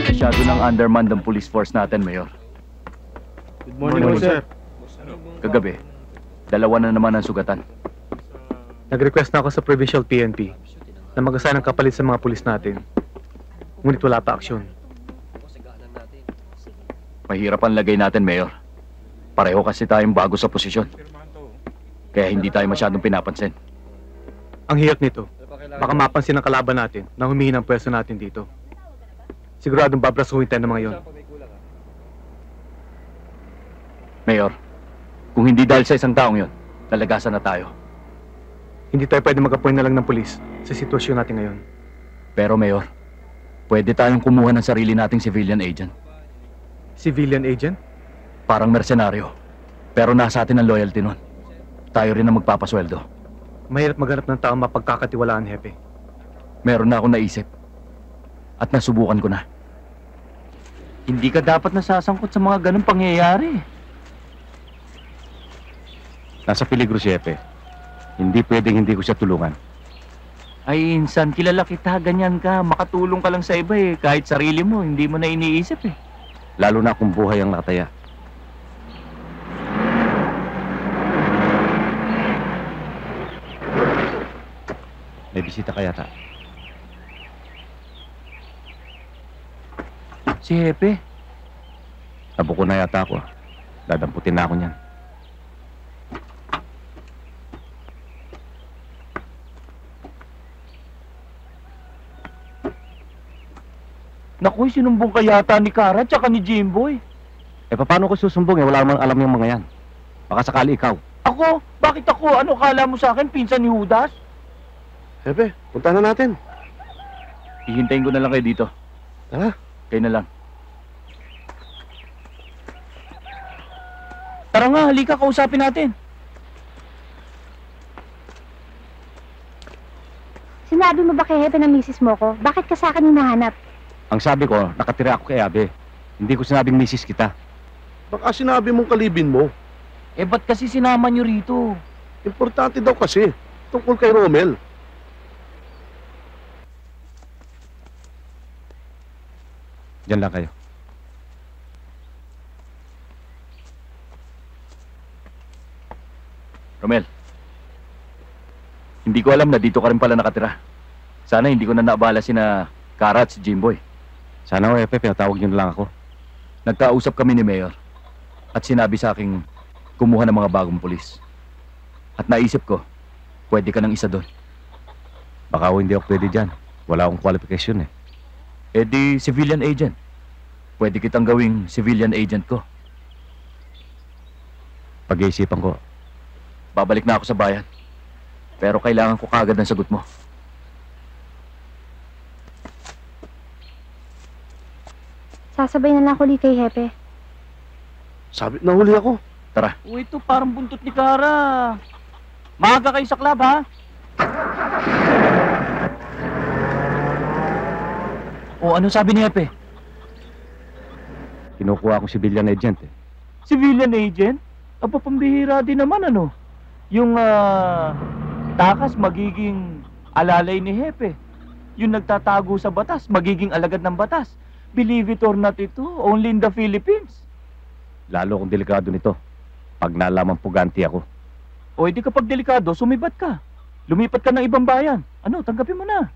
Masyado ng undermanned ang police force natin, Mayor. Good morning, sir. Kagabi, dalawa na naman ang sugatan. Nag-request na ako sa Provincial PNP na mag-assign ng kapalit sa mga pulis natin. Ngunit wala pa aksyon. Mahirap ang lagay natin, Mayor. Pareho kasi tayong bago sa posisyon. Kaya hindi tayo masyadong pinapansin. Ang hirap nito, baka mapansin ng kalaban natin na humihin ang pwesto natin dito. Siguradong babrasuhin tayo ng mga yon. Mayor, kung hindi dahil sa isang taong yon, nalagasan na tayo. Hindi tayo pwede mag-appoint na lang ng pulis sa sitwasyon natin ngayon. Pero, Mayor, pwede tayong kumuha ng sarili nating civilian agent. Civilian agent? Parang mersenaryo. Pero nasa atin ang loyalty nun. Tayo rin ang magpapasweldo. Mahirap maghanap ng taong mapagkakatiwalaan, Hepe. Meron na akong naisip. At nasubukan ko na. Hindi ka dapat nasasangkot sa mga ganung pangyayari. Nasa peligro si Hepe. Hindi pwedeng hindi ko siya tulungan. Ay, insan, kilala kita, ganyan ka. Makatulong ka lang sa iba eh. Kahit sarili mo, hindi mo na iniisip eh. Lalo na kung buhay ang nakataya. May bisita ka yata. Si Hepe. Nabuko na yata ako. Dadamputin na ako niyan. Naku, sinumbong ka yata ni Kara tsaka ni Jimboy. Paano ko susumbong Wala namang alam yung mga yan. Baka sakali ikaw. Ako? Bakit ako? Ano kala mo sa akin? Pinsan ni Judas? Hepe, punta na natin. Hihintayin ko na lang kayo dito. Tara. Kayo na lang. Tara nga, halika, kausapin natin. Sinabi mo ba kay Hepe na misis mo ko? Bakit ka sa akin hinahanap? Ang sabi ko, nakatira ako kay Abe. Hindi ko sinabing misis kita. Baka sinabi mong kalibin mo. Eh, ba't kasi sinama nyo rito? Importante daw kasi. Tungkol kay Romel. Diyan lang kayo. Romel, hindi ko alam na dito ka rin pala nakatira. Sana hindi ko na naabala sina Kara at si Jimboy. Sana Hepe, pinatawag niyo na lang ako. Nagkausap kami ni Mayor at sinabi sa akin kumuha ng mga bagong pulis. At naisip ko, pwede ka ng isa doon. Baka hindi ako pwede dyan. Wala akong qualification eh. Eh di civilian agent. Pwede kitang gawing civilian agent ko. Pag-iisipan ko. Babalik na ako sa bayan. Pero kailangan ko kaagad ng sagot mo. Sasabay na lang ako ulit kay Hepe. Sabi, nahuli ako. Tara. Uy, ito parang buntot ni Kara. Maaga kayo sa club, ha? O, ano sabi ni Hepe? Kinukuha akong civilian agent eh. Civilian agent? Aba, pambihira din naman, ano? Yung, takas magiging alalay ni Hepe. Yung nagtatago sa batas, magiging alagad ng batas. Believe it or not ito, only in the Philippines. Lalo kung delikado nito. Pag nalaman puganti ako. O, edi kapag delikado, sumibat ka. Lumipat ka ng ibang bayan. Ano, tanggapin mo na.